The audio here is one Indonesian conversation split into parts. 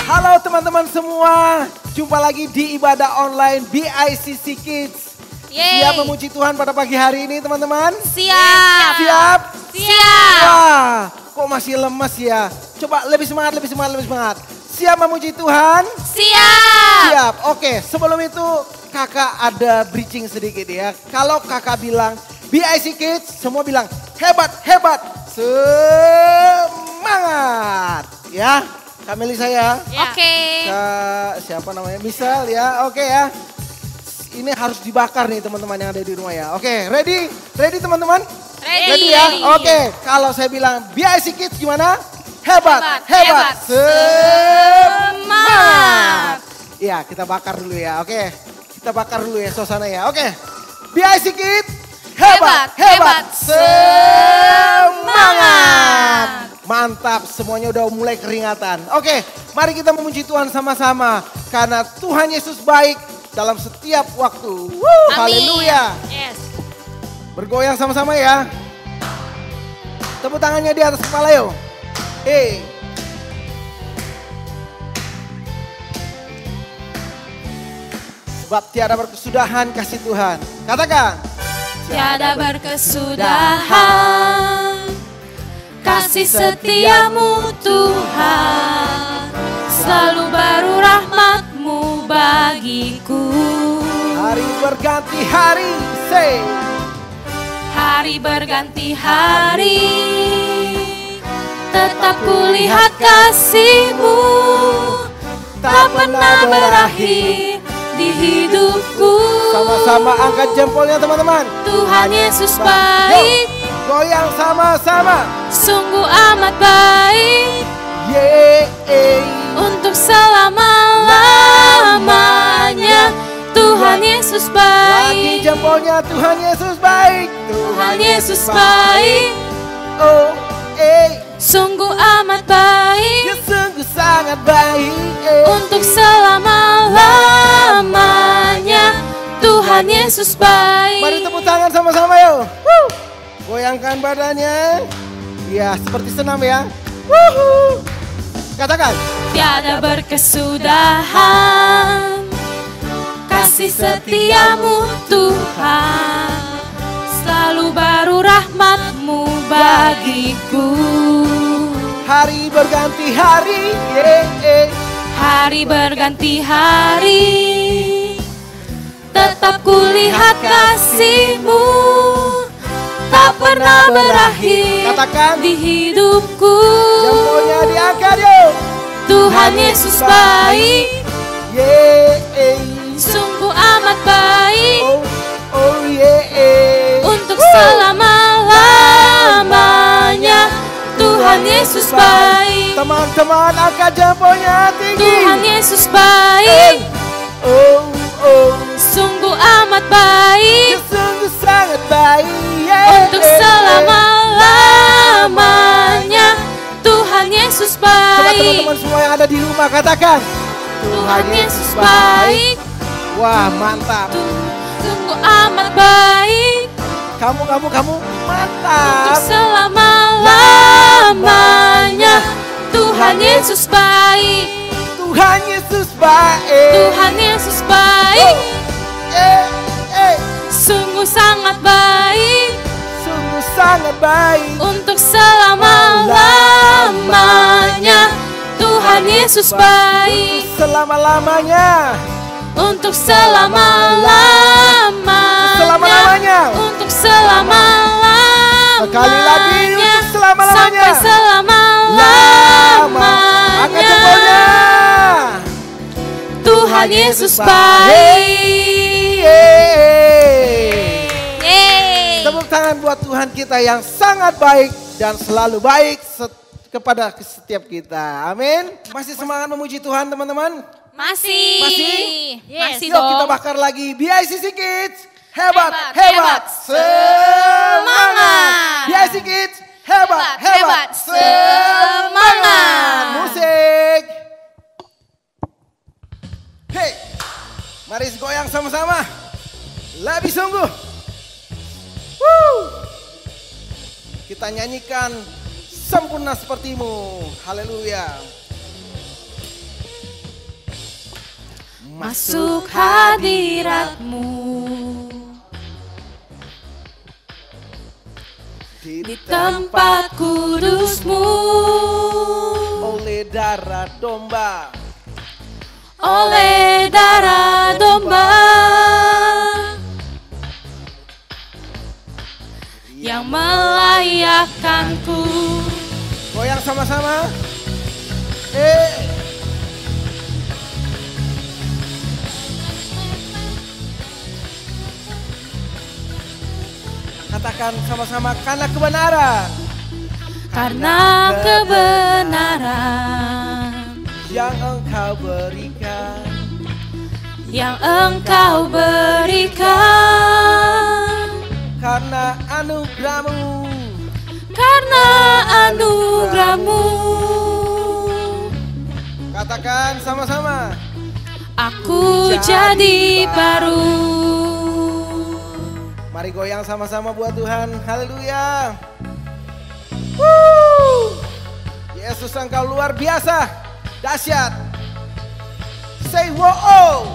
Halo teman-teman semua, jumpa lagi di ibadah online BICC Kids. Siap memuji Tuhan pada pagi hari ini teman-teman? Siap. Siap? Siap. Wah, kok masih lemes ya? Coba lebih semangat, lebih semangat, lebih semangat. Siap memuji Tuhan? Siap. Siap. Oke, sebelum itu kakak ada bridging sedikit ya. Kalau kakak bilang BIC Kids, semua bilang hebat, hebat, semangat. Ya, Kak Melisa ya. Oke. Kak siapa namanya? Misal ya, oke ya. Ini harus dibakar nih teman-teman yang ada di rumah ya. Oke, ready? Ready teman-teman? Ready. ya? Oke, kalau saya bilang BIC Kids gimana? Hebat, hebat, semangat. Ya, kita bakar dulu ya. Oke, kita bakar dulu ya suasana ya. Oke, BIC Kids hebat, hebat, semangat. Mantap, semuanya udah mulai keringatan. Oke, mari kita memuji Tuhan sama-sama. Karena Tuhan Yesus baik dalam setiap waktu. Haleluya. Yes. Bergoyang sama-sama ya. Tepuk tangannya di atas kepala yuk. Sebab tiada berkesudahan kasih Tuhan. Katakan. Tiada berkesudahan kasih setiamu Tuhan, selalu baru rahmat-Mu bagiku. Hari berganti hari, say. Hari berganti hari, tetap kulihat kasih-Mu, tak pernah berakhir di hidupku. Sama-sama angkat jempolnya teman-teman. Tuhan Yesus baik, goyang sama-sama. sungguh amat baik, untuk selama-lamanya. Tuhan Yesus Lagi baik, jempolnya, Tuhan Yesus baik. Tuhan Yesus baik, Oh, sungguh amat baik, Dia sungguh sangat baik. untuk selama-lamanya. Tuhan Yesus baik. Mari tepuk tangan sama-sama yuk. Goyangkan badannya. Ya, seperti senam ya. Katakan. Tiada berkesudahan kasih setiamu Tuhan, selalu baru rahmat-Mu bagiku. Hari berganti hari. Hari berganti hari, tetap kulihat kasih-Mu, tak pernah berakhir Katakan. di hidupku. Jempolnya diangkat yuk. Tuhan Yesus baik, sungguh amat baik, untuk selama-lamanya. Tuhan Yesus baik, Teman-teman angkat jempolnya tinggi. Tuhan Yesus baik, sungguh amat baik, Dia sungguh sangat baik. untuk selama-lamanya. Tuhan Yesus Coba baik, teman-teman semua yang ada di rumah katakan. Tuhan Yesus baik, Wah, mantap. sungguh amat baik, Kamu untuk mantap. selama-lamanya. Tuhan Yesus baik, Tuhan Yesus baik. Tuhan Yesus baik, sungguh sangat baik, Sungguh sangat baik. untuk selama-lamanya. Tuhan Yesus baik, Selama-lamanya. untuk selama-lamanya. Selama-lamanya. Untuk selama-lamanya. Sekali lagi untuk selama-lamanya. Sampai selama-lamanya. Angkat jempolnya. Tuhan Yesus baik. Yeay. Tepuk tangan buat Tuhan kita yang sangat baik dan selalu baik kepada setiap kita. Amin. Masih semangat memuji Tuhan teman-teman? Masih. Yes. Masih Yuk kita dong. bakar lagi BICC Kids. Hebat, Hebat, hebat, hebat, semangat. semangat. BICC Kids. Hebat, hebat, semangat. Musik. Hey, mari goyang sama-sama. Lebih sungguh. Kita nyanyikan sempurna sepertimu. Haleluya. masuk hadirat-Mu. Di tempat kudus-Mu, oleh darah domba, oleh darah domba yang melayakkanku. Goyang sama-sama. Katakan sama-sama, karena kebenaran. Karena kebenaran Yang Engkau berikan, yang Engkau berikan. karena anugerah-Mu, Karena anugerah-Mu. Katakan sama-sama, Aku jadi baru. mari goyang sama-sama buat Tuhan. Haleluya. Yesus, Engkau luar biasa, dahsyat. Say wow.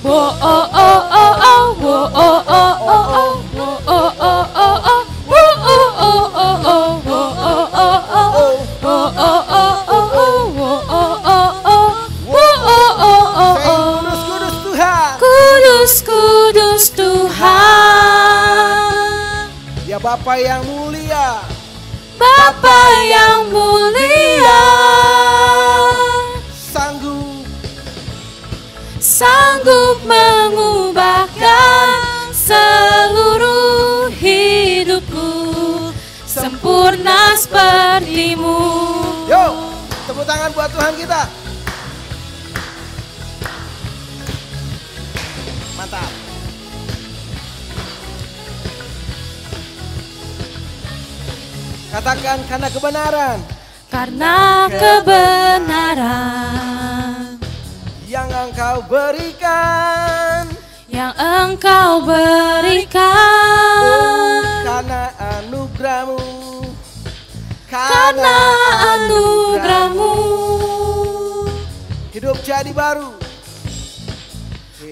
Wo oh oh oh oh, wo oh oh oh oh, wo oh oh oh oh, wo oh oh oh oh, wo oh oh oh oh, wo oh oh oh oh, wo oh oh oh, wo oh oh oh Say oh. kudus, kudus Tuhan. Kudus, kudus Tuhan. Ya Bapa yang mulia, Bapa yang mulia, sanggup mengubahkan seluruh hidupku, sempurna seperti-Mu. Yo, tepuk tangan buat Tuhan kita. Mantap. Katakan, karena kebenaran Karena kebenaran yang Engkau berikan, yang Engkau berikan. karena anugerah-Mu, Karena anugerah-Mu, hidup jadi baru.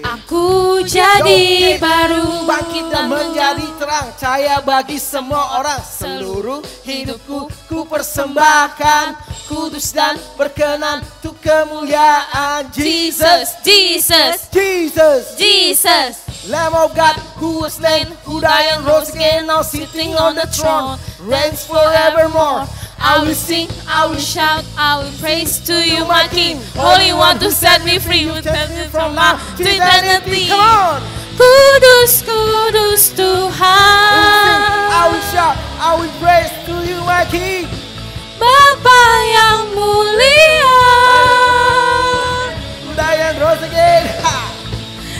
aku jadi baru. Bangkit dan menjadi terang, cahaya bagi semua orang. Seluruh hidupku ku persembahkan, kudus dan berkenan untuk kemuliaan Jesus. Jesus, Jesus, Jesus, Lamb of God, who was slain, who died and rose again, now sitting on the throne, reigns forevermore. I will sing, I will shout, I will praise to you, my King. Holy One to set me free, who set me from now to eternity. Come on, Kudus, kudus Tuhan. I will shout, I will praise to you, my King. Bapa yang mulia, Who died and rose again. Ha!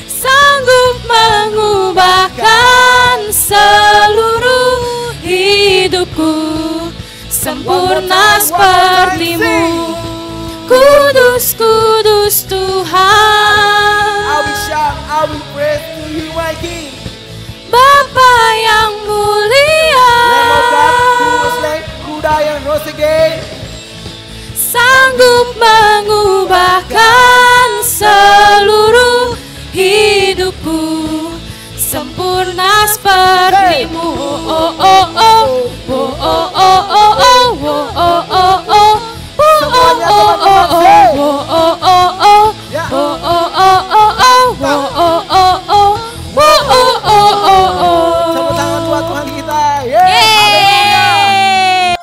sanggup mengubahkan seluruh hidupku, sempurna seperti-Mu. Kudus, kudus I Tuhan. will shout, I will praise to you, my King. Bapa yang mulia, Lamb of God, who was slain, who died and rose again. sanggup mengubahkan seluruh hidupku, sempurna seperti-Mu. Oh oh oh, oh oh oh oh oh, oh oh oh oh, oh oh oh oh oh, oh oh oh oh, Ya. oh oh oh oh oh, oh oh oh oh, oh oh oh oh oh. Tepuk tangan buat Tuhan kita. Haleluya. Yeay.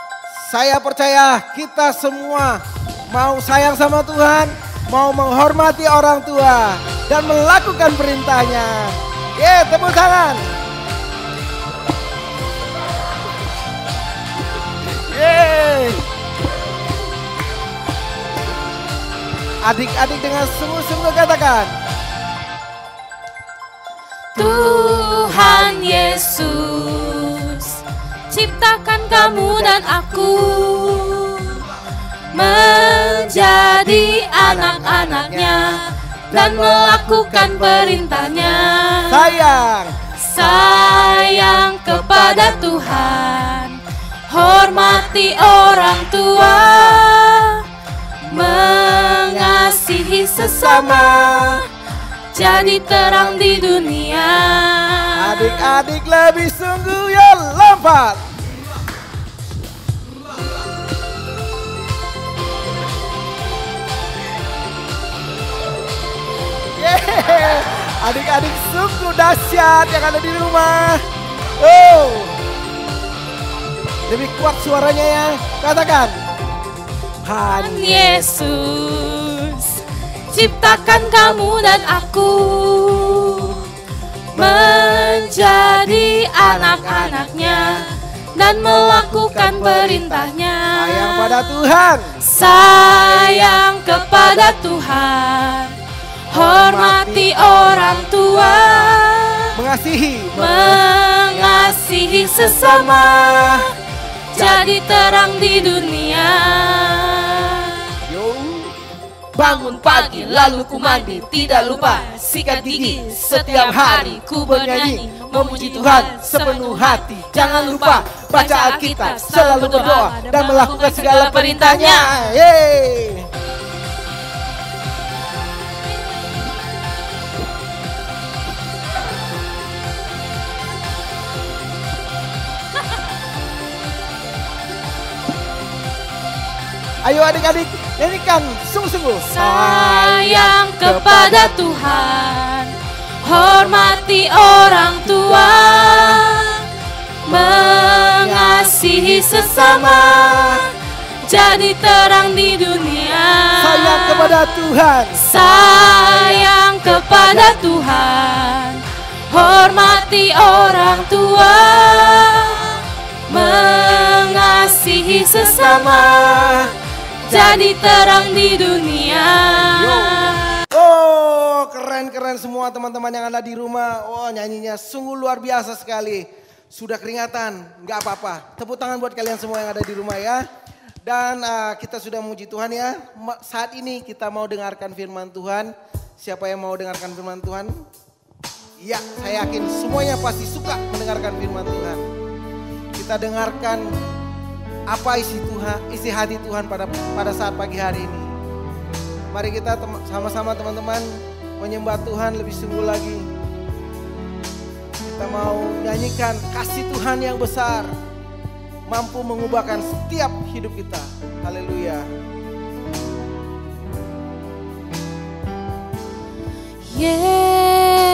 Saya percaya kita semua mau sayang sama Tuhan, mau menghormati orang tua dan melakukan perintahnya. Tepuk tangan. Adik-adik dengan sungguh-sungguh katakan, Tuhan Yesus, ciptakan kamu dan aku menjadi anak-anaknya dan melakukan perintahnya. Sayang kepada Tuhan, hormati orang tua, mengasihi sesama, jadi terang di dunia. Adik-adik lebih sungguh ya, lompat. Adik-adik sungguh dahsyat yang ada di rumah. Oh, lebih kuat suaranya ya. Katakan, Tuhan Yesus ciptakan kamu dan aku menjadi anak-anaknya dan melakukan perintahnya. sayang pada Tuhan, sayang kepada Tuhan, hormati orang tua, mengasihi sesama, jadi terang di dunia. Bangun pagi lalu ku mandi, tidak lupa sikat gigi. Setiap hari ku bernyanyi, memuji Tuhan sepenuh hati. Jangan lupa baca Alkitab, selalu berdoa dan melakukan segala perintahnya. Yeay. Ayo adik-adik, nyanyikan sungguh-sungguh. Sayang kepada Tuhan, hormati orang tua, mengasihi sesama, jadi terang di dunia. Sayang kepada Tuhan, sayang kepada Tuhan, hormati orang tua, mengasihi sesama, jadi terang di dunia. Oh, keren-keren semua teman-teman yang ada di rumah. Oh, nyanyinya sungguh luar biasa sekali. Sudah keringatan, nggak apa-apa. Tepuk tangan buat kalian semua yang ada di rumah ya. Dan kita sudah memuji Tuhan ya. Saat ini kita mau dengarkan firman Tuhan. Siapa yang mau dengarkan firman Tuhan? Ya, saya yakin semuanya pasti suka mendengarkan firman Tuhan. Kita dengarkan apa isi hati Tuhan pada saat pagi hari ini. Mari kita sama-sama teman-teman menyembah Tuhan lebih sungguh lagi. Kita mau nyanyikan kasih Tuhan yang besar, mampu mengubahkan setiap hidup kita. Haleluya.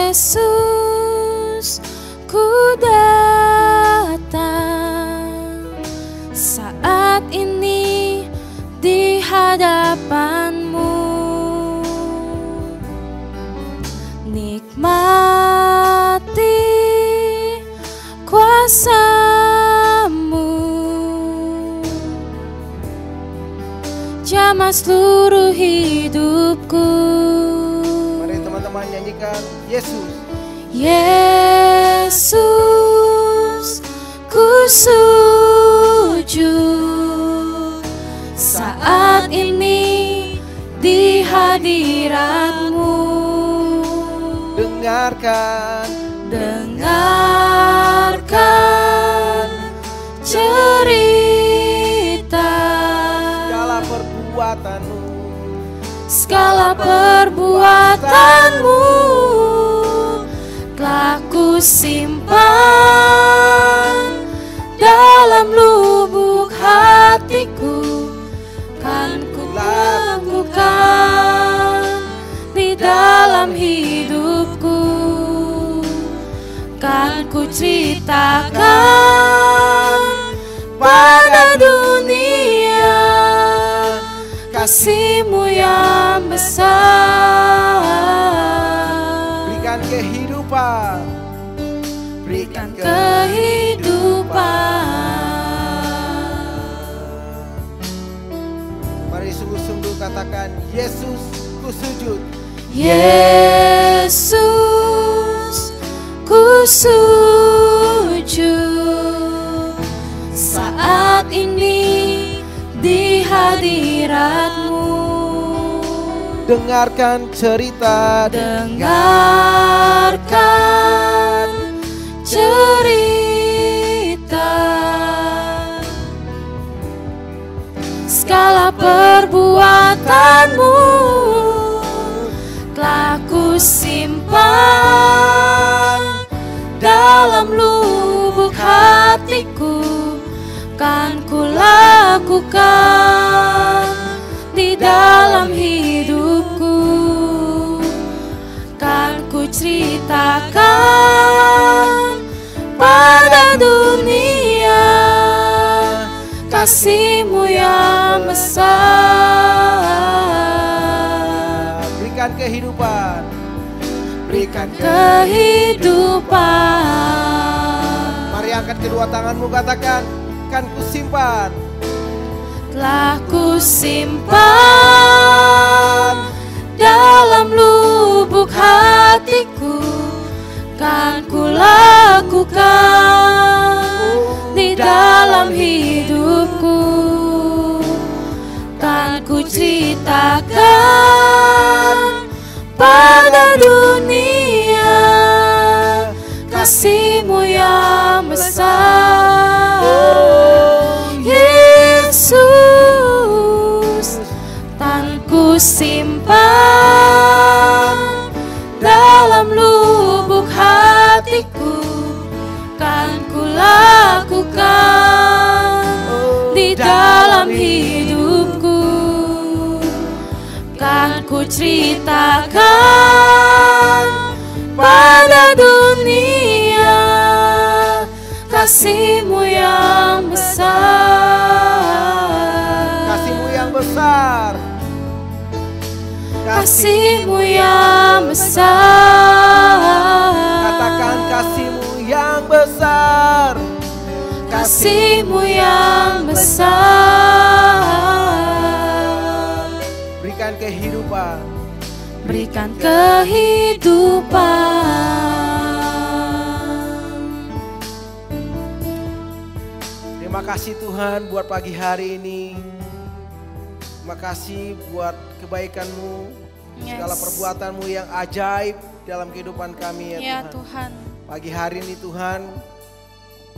Yesus, ku datang saat ini di hadapan-Mu, nikmati kuasa-Mu, jamah seluruh hidupku. Mari teman-teman nyanyikan Yesus. Yesus, ku sujud saat ini di hadirat-Mu. Dengarkan cerita segala perbuatan-Mu, telah ku simpan dalam lubuk hatiku, kan ku lakukan di dalam hidupku, kan ku ceritakan pada dunia kasih-Mu yang besar. Berikan kehidupan, berikan kehidupan. Mari sungguh-sungguh katakan Yesus, ku sujud. Yesus, ku sujud saat ini di hadirat-Mu. Dengarkan cerita, dengarkan cerita segala perbuatan-Mu, telah ku simpan ceritakan pada dunia kasih-Mu yang besar. Berikan kehidupan, berikan kehidupan. Mari angkat kedua tanganmu, katakan, kan kusimpan. Telah kusimpan dalam lubuk hatiku, kan kulakukan di dalam hidupku, kan ku ceritakan pada dunia kasih-Mu yang besar. Yesus, kan ku simpan dalam lubuk hatiku, kan ku lakukan di dalam hidupku, kan ku ceritakan pada dunia kasih-Mu yang besar. Kasih-Mu yang besar, kasih-Mu yang besar. Katakan kasih-Mu yang besar, kasih-Mu yang besar. Berikan kehidupan, berikan kehidupan. Terima kasih Tuhan buat pagi hari ini. Terima kasih buat kebaikan-Mu, segala perbuatan-Mu yang ajaib dalam kehidupan kami ya Tuhan. Pagi hari ini Tuhan,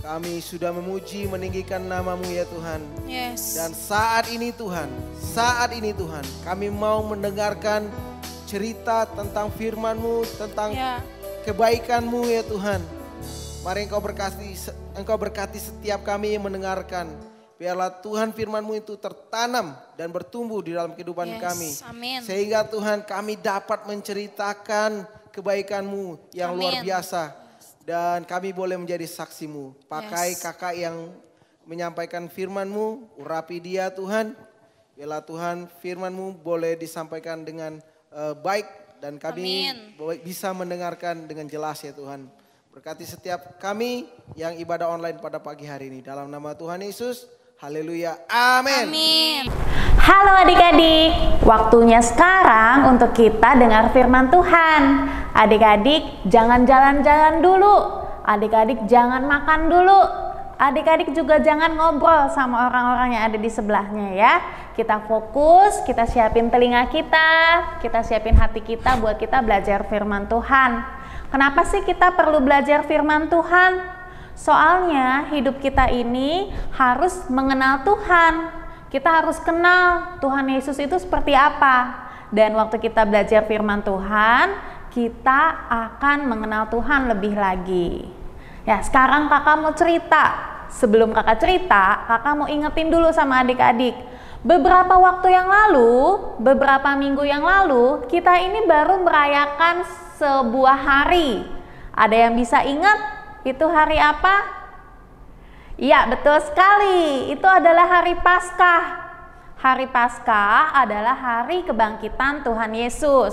kami sudah memuji, meninggikan nama-Mu ya Tuhan. Dan saat ini Tuhan, kami mau mendengarkan cerita tentang firman-Mu, tentang kebaikan-Mu ya Tuhan. Mari Engkau berkati setiap kami yang mendengarkan. Biarlah Tuhan firman-Mu itu tertanam dan bertumbuh di dalam kehidupan kami. Amin. Sehingga Tuhan kami dapat menceritakan kebaikan-Mu yang luar biasa. Dan kami boleh menjadi saksi-Mu. Pakai kakak yang menyampaikan firman-Mu, urapi dia Tuhan. Biarlah Tuhan firman-Mu boleh disampaikan dengan baik. Dan kami bisa mendengarkan dengan jelas ya Tuhan. Berkati setiap kami yang ibadah online pada pagi hari ini. Dalam nama Tuhan Yesus. Haleluya. Amin. Amin. Halo adik-adik, waktunya sekarang untuk kita dengar firman Tuhan. Adik-adik jangan jalan-jalan dulu, adik-adik jangan makan dulu, adik-adik juga jangan ngobrol sama orang-orang yang ada di sebelahnya ya. Kita fokus, kita siapin telinga kita siapin hati kita buat kita belajar firman Tuhan. Kenapa sih kita perlu belajar firman Tuhan? Soalnya hidup kita ini harus mengenal Tuhan. Kita harus kenal Tuhan Yesus itu seperti apa. Dan waktu kita belajar firman Tuhan, kita akan mengenal Tuhan lebih lagi. Ya, sekarang kakak mau cerita. Sebelum kakak cerita, kakak mau ingetin dulu sama adik-adik. Beberapa waktu yang lalu, beberapa minggu yang lalu, kita ini baru merayakan sebuah hari. Ada yang bisa ingat? Itu hari apa? Iya, betul sekali. Itu adalah hari Paskah. Hari Paskah adalah hari kebangkitan Tuhan Yesus.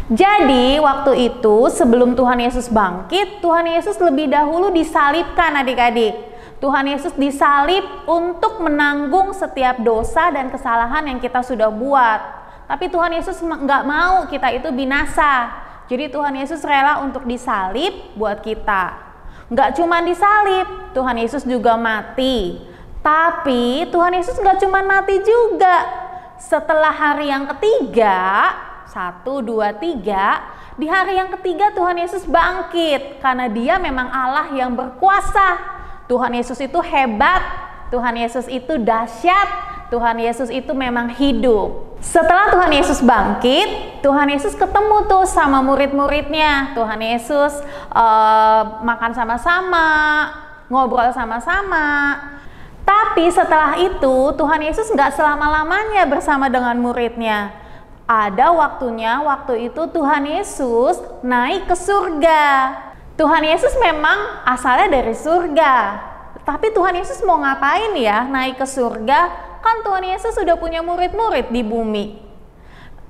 Jadi, waktu itu sebelum Tuhan Yesus bangkit, Tuhan Yesus lebih dahulu disalibkan adik-adik. Tuhan Yesus disalib untuk menanggung setiap dosa dan kesalahan yang kita sudah buat. Tapi Tuhan Yesus nggak mau kita itu binasa. Jadi Tuhan Yesus rela untuk disalib buat kita. Nggak cuma disalib, Tuhan Yesus juga mati. Tapi Tuhan Yesus nggak cuma mati juga. Setelah hari yang ketiga, 1, 2, 3, di hari yang ketiga Tuhan Yesus bangkit. Karena dia memang Allah yang berkuasa. Tuhan Yesus itu hebat, Tuhan Yesus itu dahsyat, Tuhan Yesus itu memang hidup. Setelah Tuhan Yesus bangkit, Tuhan Yesus ketemu tuh sama murid-muridnya. Tuhan Yesus makan sama-sama, ngobrol sama-sama. Tapi setelah itu Tuhan Yesus nggak selama-lamanya bersama dengan muridnya. Ada waktunya, waktu itu Tuhan Yesus naik ke surga. Tuhan Yesus memang asalnya dari surga. Tapi Tuhan Yesus mau ngapain ya naik ke surga? Kan Tuhan Yesus sudah punya murid-murid di bumi.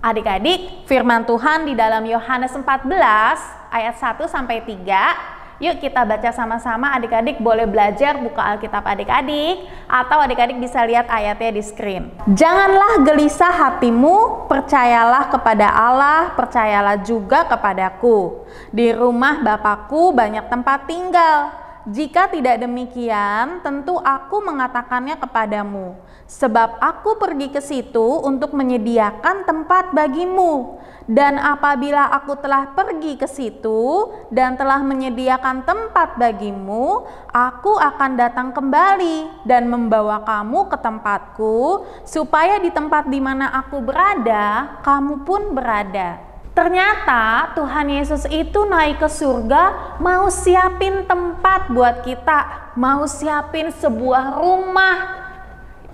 Adik-adik, firman Tuhan di dalam Yohanes 14 ayat 1 sampai 3. Yuk kita baca sama-sama. Adik-adik boleh belajar buka Alkitab adik-adik, atau adik-adik bisa lihat ayatnya di screen. Janganlah gelisah hatimu, percayalah kepada Allah, percayalah juga kepadaku. Di rumah Bapakku banyak tempat tinggal. Jika tidak demikian, tentu aku mengatakannya kepadamu. Sebab aku pergi ke situ untuk menyediakan tempat bagimu. Dan apabila aku telah pergi ke situ dan telah menyediakan tempat bagimu, aku akan datang kembali dan membawa kamu ke tempatku, supaya di tempat di mana aku berada, kamu pun berada. Ternyata Tuhan Yesus itu naik ke surga mau siapin tempat buat kita, mau siapin sebuah rumah,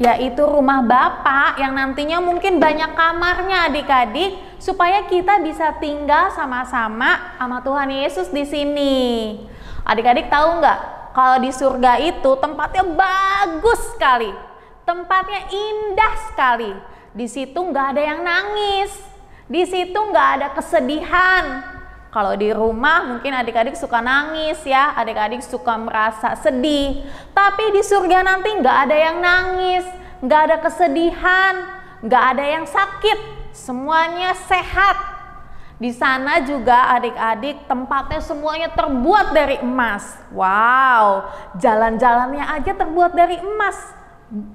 yaitu rumah Bapa yang nantinya mungkin banyak kamarnya adik-adik, supaya kita bisa tinggal sama-sama sama Tuhan Yesus di sini. Adik-adik tahu nggak kalau di surga itu tempatnya bagus sekali, tempatnya indah sekali. Di situ nggak ada yang nangis, di situ nggak ada kesedihan. Kalau di rumah mungkin adik-adik suka nangis ya, adik-adik suka merasa sedih. Tapi di surga nanti nggak ada yang nangis, nggak ada kesedihan, nggak ada yang sakit, semuanya sehat. Di sana juga adik-adik tempatnya semuanya terbuat dari emas. Wow, jalan-jalannya aja terbuat dari emas.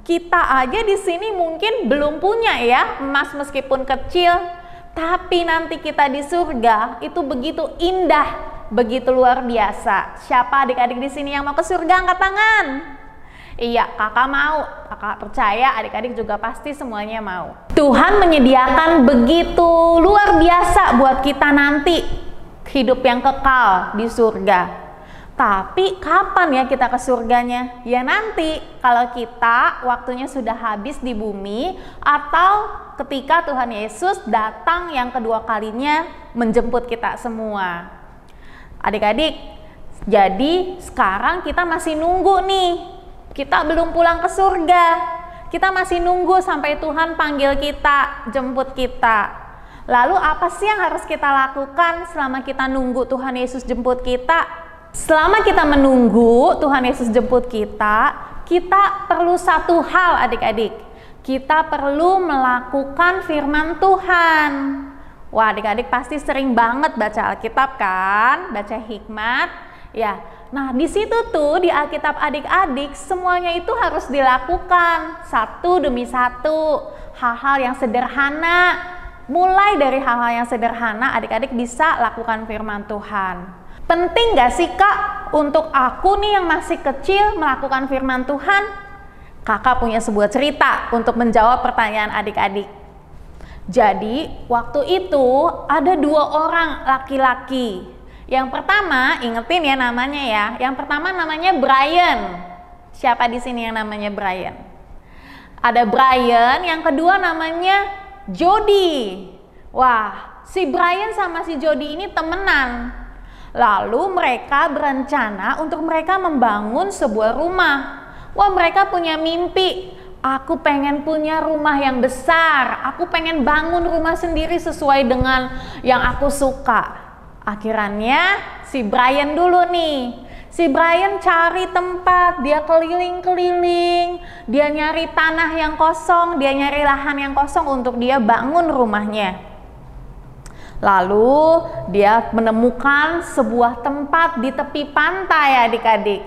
Kita aja di sini mungkin belum punya ya emas meskipun kecil. Tapi nanti kita di surga itu begitu indah, begitu luar biasa. Siapa adik-adik di sini yang mau ke surga? Angkat tangan. Iya, kakak mau. Kakak percaya adik-adik juga pasti semuanya mau. Tuhan menyediakan begitu luar biasa buat kita nanti hidup yang kekal di surga. Tapi kapan ya kita ke surganya? Ya nanti kalau kita waktunya sudah habis di bumi, atau ketika Tuhan Yesus datang yang kedua kalinya menjemput kita semua. Adik-adik, jadi sekarang kita masih nunggu nih. Kita belum pulang ke surga. Kita masih nunggu sampai Tuhan panggil kita, jemput kita. Lalu apa sih yang harus kita lakukan selama kita nunggu Tuhan Yesus jemput kita? Selama kita menunggu Tuhan Yesus jemput kita perlu satu hal adik-adik. Kita perlu melakukan firman Tuhan. Wah, adik-adik pasti sering banget baca Alkitab kan? Baca hikmat. Ya, nah di situ tuh di Alkitab adik-adik semuanya itu harus dilakukan satu demi satu. Hal-hal yang sederhana. Mulai dari hal-hal yang sederhana adik-adik bisa lakukan firman Tuhan. Penting gak sih kak untuk aku nih yang masih kecil melakukan firman Tuhan? Kakak punya sebuah cerita untuk menjawab pertanyaan adik-adik. Jadi waktu itu ada dua orang laki-laki. Yang pertama, ingetin ya namanya ya. Yang pertama namanya Brian. Siapa di sini yang namanya Brian? Ada Brian, yang kedua namanya Jody. Wah, si Brian sama si Jody ini temenan. Lalu mereka berencana untuk mereka membangun sebuah rumah. Wah, mereka punya mimpi. Aku pengen punya rumah yang besar. Aku pengen bangun rumah sendiri sesuai dengan yang aku suka. Akhirnya si Brian dulu nih. Si Brian cari tempat, dia keliling-keliling. Dia nyari tanah yang kosong, dia nyari lahan yang kosong untuk dia bangun rumahnya. Lalu dia menemukan sebuah tempat di tepi pantai adik-adik.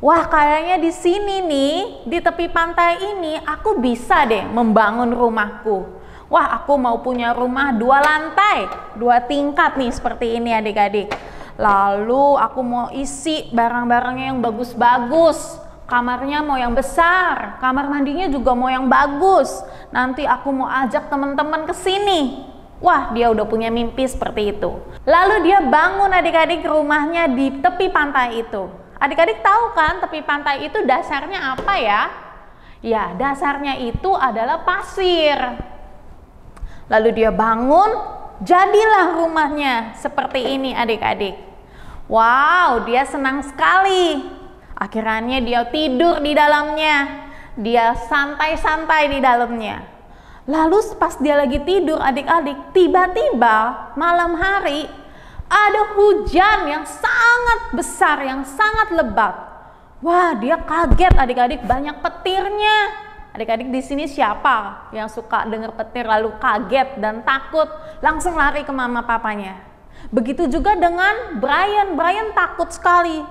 Wah, kayaknya di sini nih, di tepi pantai ini aku bisa deh membangun rumahku. Wah, aku mau punya rumah 2 lantai, 2 tingkat nih seperti ini adik-adik. Lalu aku mau isi barang-barangnya yang bagus-bagus. Kamarnya mau yang besar, kamar mandinya juga mau yang bagus. Nanti aku mau ajak teman-teman ke sini. Wah, dia udah punya mimpi seperti itu. Lalu dia bangun adik-adik rumahnya di tepi pantai itu. Adik-adik tahu kan tepi pantai itu dasarnya apa ya? Ya, dasarnya itu adalah pasir. Lalu dia bangun, jadilah rumahnya seperti ini adik-adik. Wow, dia senang sekali. Akhirnya dia tidur di dalamnya. Dia santai-santai di dalamnya. Lalu pas dia lagi tidur adik-adik, tiba-tiba malam hari ada hujan yang sangat besar, yang sangat lebat. Wah, dia kaget adik-adik, banyak petirnya. Adik-adik di sini siapa yang suka dengar petir lalu kaget dan takut, langsung lari ke mama papanya. Begitu juga dengan Brian. Brian takut sekali.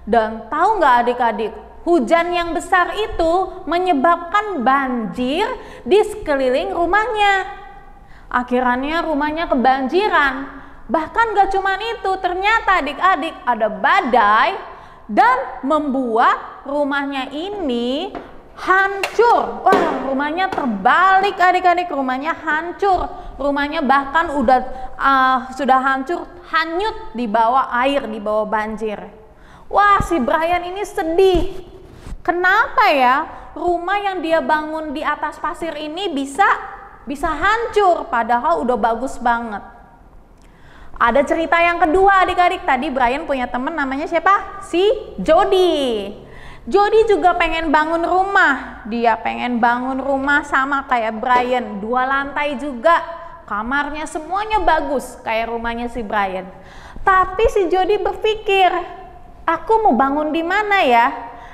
Dan tahu nggak adik-adik, hujan yang besar itu menyebabkan banjir di sekeliling rumahnya. Akhirnya rumahnya kebanjiran. Bahkan gak cuma itu, ternyata adik-adik ada badai dan membuat rumahnya ini hancur. Wah, rumahnya terbalik adik-adik, rumahnya hancur. Rumahnya bahkan sudah hancur, hanyut di bawah air, di bawah banjir. Wah, si Brian ini sedih. Kenapa ya rumah yang dia bangun di atas pasir ini bisa hancur padahal udah bagus banget. Ada cerita yang kedua adik-adik. Tadi Brian punya temen namanya siapa? Si Jody. Jody juga pengen bangun rumah. Dia pengen bangun rumah sama kayak Brian, 2 lantai juga. Kamarnya semuanya bagus kayak rumahnya si Brian. Tapi si Jody berpikir, aku mau bangun di mana ya?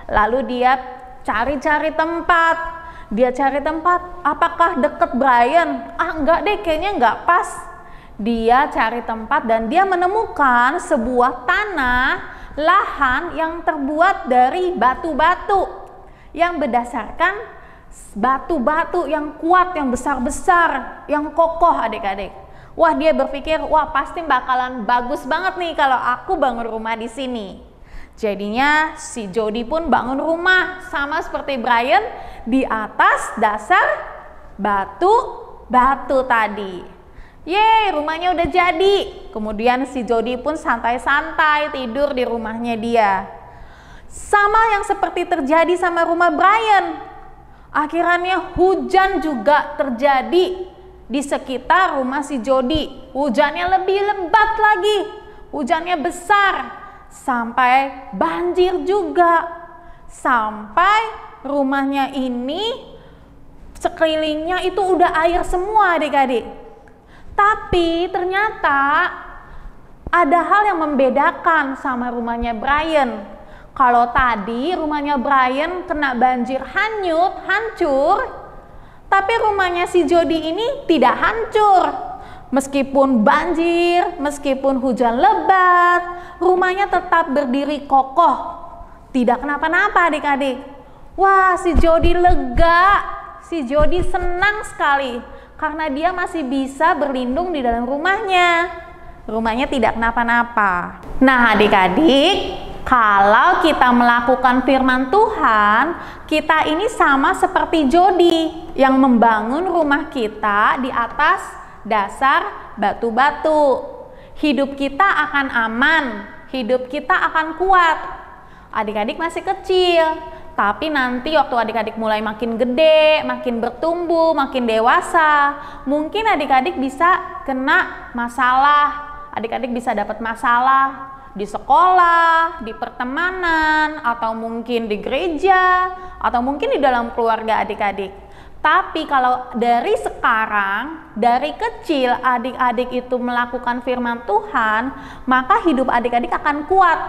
Lalu dia cari-cari tempat. Dia cari tempat, apakah deket Brian? Ah, enggak deh, kayaknya enggak pas. Dia cari tempat dan dia menemukan sebuah tanah lahan yang terbuat dari batu-batu yang berdasarkan batu-batu yang kuat, yang besar-besar, yang kokoh adik-adik. Wah, dia berpikir, wah pasti bakalan bagus banget nih kalau aku bangun rumah di sini. Jadinya si Jody pun bangun rumah sama seperti Brian di atas dasar batu-batu tadi. Yeay, rumahnya udah jadi. Kemudian si Jody pun santai-santai tidur di rumahnya dia. Sama yang seperti terjadi sama rumah Brian. Akhirnya hujan juga terjadi di sekitar rumah si Jody. Hujannya lebih lebat lagi. Hujannya besar. Sampai banjir juga. Sampai rumahnya ini sekelilingnya itu udah air semua adik-adik. Tapi ternyata ada hal yang membedakan sama rumahnya Brian. Kalau tadi rumahnya Brian kena banjir hancur, tapi rumahnya si Jody ini tidak hancur. Meskipun banjir, meskipun hujan lebat, rumahnya tetap berdiri kokoh. Tidak kenapa-napa adik-adik. Wah, si Jody lega, si Jody senang sekali. Karena dia masih bisa berlindung di dalam rumahnya. Rumahnya tidak kenapa-napa. Nah adik-adik, kalau kita melakukan firman Tuhan, kita ini sama seperti Jody yang membangun rumah kita di atas dasar batu-batu. Hidup kita akan aman, hidup kita akan kuat. Adik-adik masih kecil. Tapi nanti waktu adik-adik mulai makin gede, makin bertumbuh, makin dewasa, mungkin adik-adik bisa kena masalah, adik-adik bisa dapat masalah di sekolah, di pertemanan, atau mungkin di gereja, atau mungkin di dalam keluarga adik-adik. Tapi kalau dari sekarang, dari kecil adik-adik itu melakukan firman Tuhan, maka hidup adik-adik akan kuat.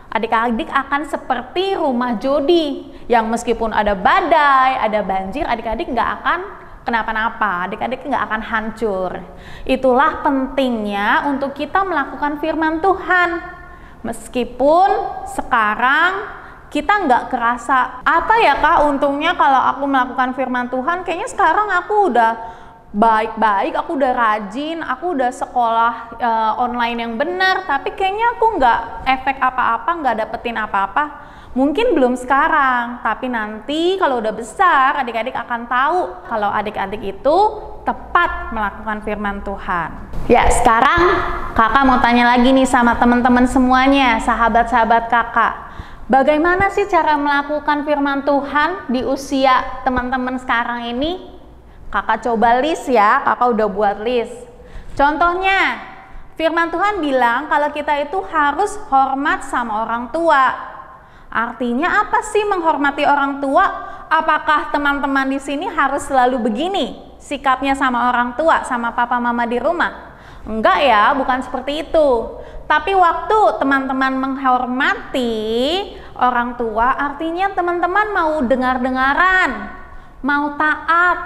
Adik-adik akan seperti rumah Jody yang meskipun ada badai, ada banjir, adik-adik nggak akan kenapa-napa, adik-adik nggak akan hancur. Itulah pentingnya untuk kita melakukan firman Tuhan. Meskipun sekarang kita nggak kerasa, apa ya Kak untungnya kalau aku melakukan firman Tuhan, kayaknya sekarang aku udah baik-baik, aku udah rajin, aku udah sekolah online yang benar, tapi kayaknya aku nggak efek apa-apa, nggak dapetin apa-apa. Mungkin belum sekarang, tapi nanti kalau udah besar, adik-adik akan tahu kalau adik-adik itu tepat melakukan firman Tuhan. Ya, sekarang kakak mau tanya lagi nih sama teman-teman semuanya, sahabat-sahabat kakak. Bagaimana sih cara melakukan firman Tuhan di usia teman-teman sekarang ini? Kakak coba list ya, kakak udah buat list. Contohnya, firman Tuhan bilang kalau kita itu harus hormat sama orang tua. Artinya apa sih menghormati orang tua? Apakah teman-teman di sini harus selalu begini sikapnya sama orang tua, sama papa mama di rumah? Enggak ya, bukan seperti itu. Tapi waktu teman-teman menghormati orang tua, artinya teman-teman mau dengar-dengaran, mau taat.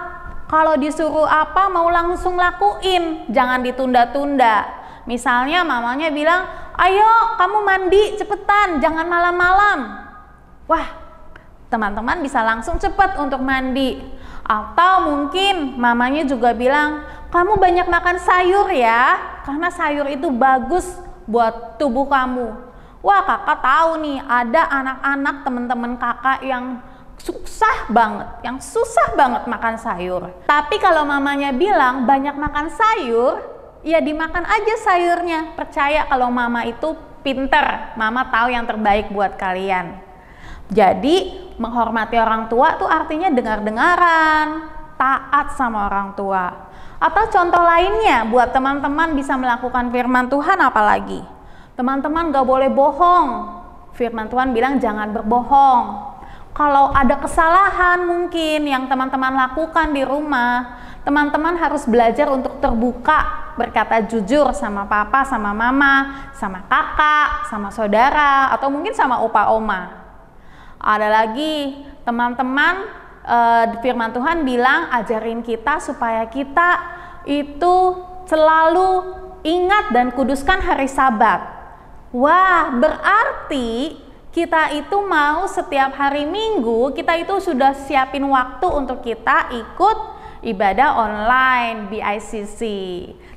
Kalau disuruh apa, mau langsung lakuin, jangan ditunda-tunda. Misalnya mamanya bilang, ayo kamu mandi cepetan, jangan malam-malam. Wah, teman-teman bisa langsung cepat untuk mandi. Atau mungkin mamanya juga bilang, kamu banyak makan sayur ya, karena sayur itu bagus buat tubuh kamu. Wah, kakak tahu nih, ada anak-anak teman-teman kakak yang susah banget makan sayur. Tapi kalau mamanya bilang banyak makan sayur, ya dimakan aja sayurnya. Percaya kalau mama itu pinter, mama tahu yang terbaik buat kalian. Jadi menghormati orang tua tuh artinya dengar-dengaran, taat sama orang tua. Atau contoh lainnya buat teman-teman bisa melakukan firman Tuhan apalagi. Teman-teman gak boleh bohong. Firman Tuhan bilang jangan berbohong. Kalau ada kesalahan mungkin yang teman-teman lakukan di rumah, teman-teman harus belajar untuk terbuka, berkata jujur sama papa, sama mama, sama kakak, sama saudara, atau mungkin sama opa oma. Ada lagi teman-teman, firman Tuhan bilang ajarin kita supaya kita itu selalu ingat dan kuduskan hari Sabat. Wah, berarti kita itu mau setiap hari Minggu kita itu sudah siapin waktu untuk kita ikut ibadah online BICC.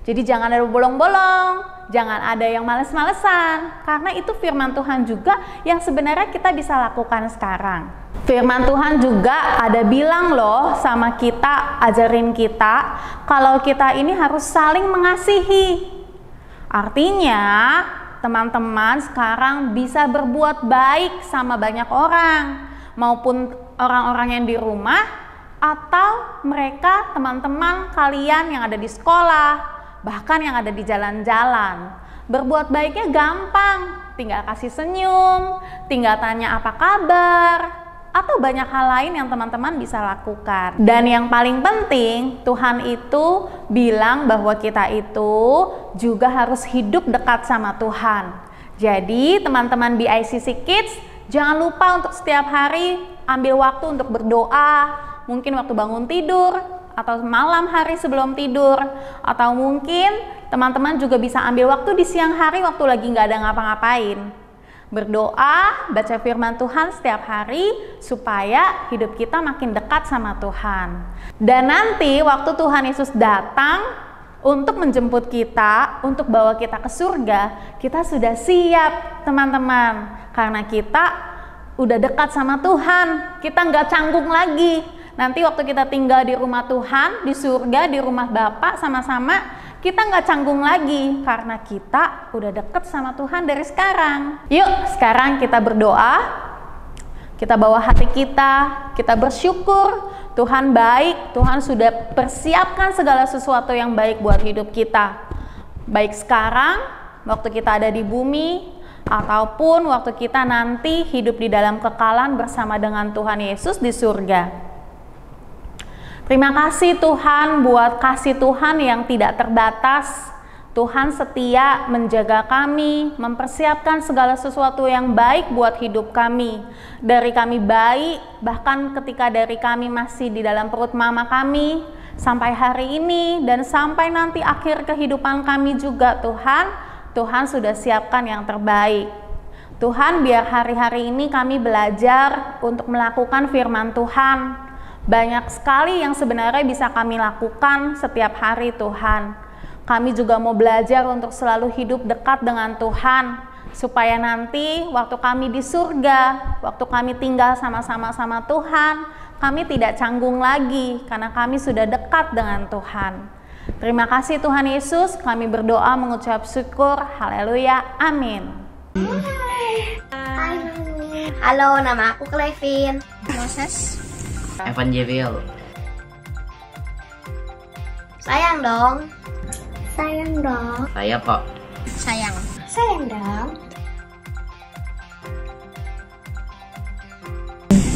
Jadi jangan ada bolong-bolong, jangan ada yang males-malesan, karena itu firman Tuhan juga yang sebenarnya kita bisa lakukan sekarang. Firman Tuhan juga ada bilang loh sama kita, ajarin kita kalau kita ini harus saling mengasihi. Artinya teman-teman sekarang bisa berbuat baik sama banyak orang, maupun orang-orang yang di rumah, atau mereka teman-teman kalian yang ada di sekolah, bahkan yang ada di jalan-jalan. Berbuat baiknya gampang, tinggal kasih senyum, tinggal tanya apa kabar, atau banyak hal lain yang teman-teman bisa lakukan. Dan yang paling penting, Tuhan itu bilang bahwa kita itu juga harus hidup dekat sama Tuhan. Jadi teman-teman BICC Kids, jangan lupa untuk setiap hari ambil waktu untuk berdoa, mungkin waktu bangun tidur, atau malam hari sebelum tidur, atau mungkin teman-teman juga bisa ambil waktu di siang hari waktu lagi nggak ada ngapa-ngapain. Berdoa, baca firman Tuhan setiap hari supaya hidup kita makin dekat sama Tuhan. Dan nanti waktu Tuhan Yesus datang untuk menjemput kita, untuk bawa kita ke surga, kita sudah siap teman-teman. Karena kita udah dekat sama Tuhan, kita nggak canggung lagi. Nanti waktu kita tinggal di rumah Tuhan, di surga, di rumah Bapa sama-sama, kita nggak canggung lagi karena kita udah deket sama Tuhan dari sekarang. Yuk, sekarang kita berdoa, kita bawa hati kita bersyukur. Tuhan baik, Tuhan sudah persiapkan segala sesuatu yang baik buat hidup kita. Baik sekarang, waktu kita ada di bumi, ataupun waktu kita nanti hidup di dalam kekalan bersama dengan Tuhan Yesus di surga. Terima kasih Tuhan buat kasih Tuhan yang tidak terbatas. Tuhan setia menjaga kami, mempersiapkan segala sesuatu yang baik buat hidup kami. Dari kami bayi, bahkan ketika dari kami masih di dalam perut mama kami, sampai hari ini dan sampai nanti akhir kehidupan kami juga Tuhan sudah siapkan yang terbaik. Tuhan, biar hari-hari ini kami belajar untuk melakukan firman Tuhan. Banyak sekali yang sebenarnya bisa kami lakukan setiap hari Tuhan. Kami juga mau belajar untuk selalu hidup dekat dengan Tuhan, supaya nanti waktu kami di surga, waktu kami tinggal sama-sama sama Tuhan, kami tidak canggung lagi karena kami sudah dekat dengan Tuhan. Terima kasih Tuhan Yesus, kami berdoa mengucap syukur, haleluya, amin. Halo, nama aku Clevin. Evan Jevil. Sayang dong. Sayang dong. Saya kok. Sayang. Sayang dong.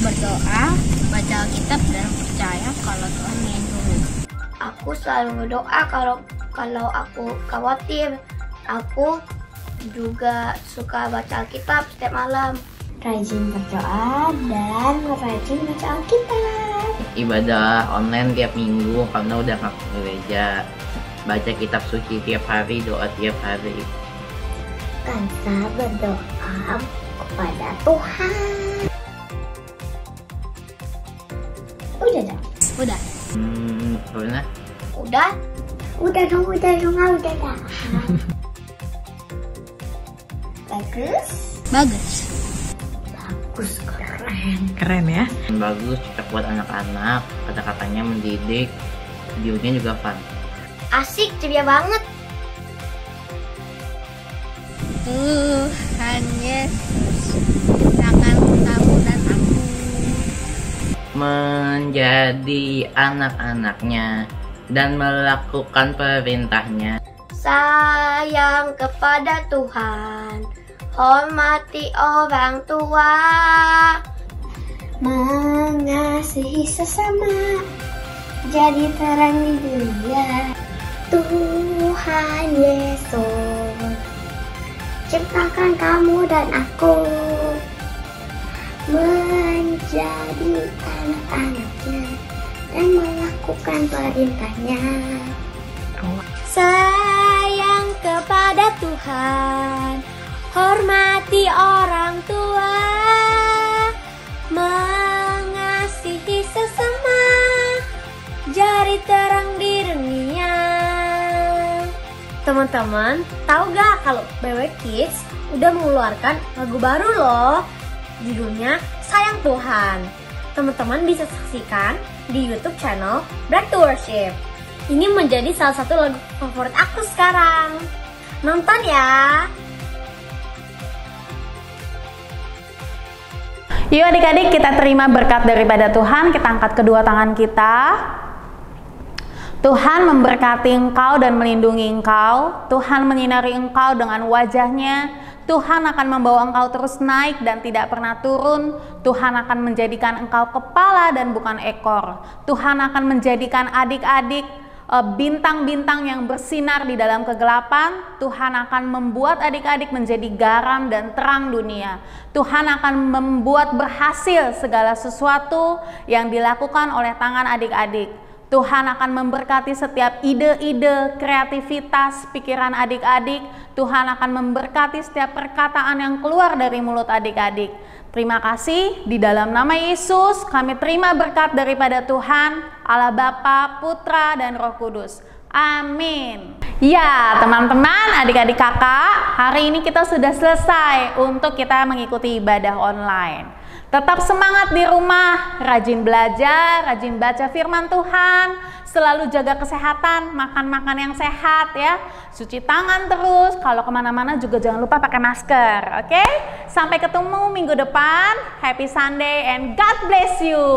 Berdoa, baca Alkitab dan percaya kalau Tuhan melindungi. Aku selalu berdoa kalau aku khawatir. Aku juga suka baca Alkitab setiap malam. Rajin berdoa dan rajin baca Alkitab. Ibadah online tiap minggu karena udah nggak ke gereja. Baca kitab suci tiap hari, doa tiap hari. Kansa berdoa kepada Tuhan. Udah dong. Udah. Pernah? Udah. Udah dong. Udah dah. Bagus. Bagus. Keren ya. Bagus, cocok buat anak-anak. Kata-katanya mendidik. Videonya juga fun. Asik, ceria banget. Tuhan Yesus, ciptakan kamu dan aku. Menjadi anak-anaknya dan melakukan perintahnya. Sayang kepada Tuhan, hormati orang tua, mengasihi sesama, jadi terang di dunia. Tuhan Yesus, ciptakan kamu dan aku, menjadi anak-anaknya dan melakukan perintahnya. Sayang kepada Tuhan, hormati orang tua, mengasihi sesama, jari terang di dunia. Teman-teman, tahu gak kalau BW Kids udah mengeluarkan lagu baru loh, judulnya Sayang Tuhan. Teman-teman bisa saksikan di YouTube channel Back to Worship. Ini menjadi salah satu lagu favorit aku sekarang. Nonton ya! Yuk adik-adik, kita terima berkat daripada Tuhan. Kita angkat kedua tangan kita. Tuhan memberkati engkau dan melindungi engkau. Tuhan menyinari engkau dengan wajahnya. Tuhan akan membawa engkau terus naik dan tidak pernah turun. Tuhan akan menjadikan engkau kepala dan bukan ekor. Tuhan akan menjadikan adik-adik bintang-bintang yang bersinar di dalam kegelapan. Tuhan akan membuat adik-adik menjadi garam dan terang dunia. Tuhan akan membuat berhasil segala sesuatu yang dilakukan oleh tangan adik-adik. Tuhan akan memberkati setiap ide-ide, kreativitas, pikiran adik-adik. Tuhan akan memberkati setiap perkataan yang keluar dari mulut adik-adik. Terima kasih, di dalam nama Yesus kami terima berkat daripada Tuhan, Allah Bapa, Putra, dan Roh Kudus. Amin. Ya teman-teman, adik-adik kakak, hari ini kita sudah selesai untuk kita mengikuti ibadah online. Tetap semangat di rumah, rajin belajar, rajin baca firman Tuhan, selalu jaga kesehatan, makan-makan yang sehat ya, cuci tangan terus, kalau kemana-mana juga jangan lupa pakai masker, oke? Sampai ketemu minggu depan, happy Sunday and God bless you.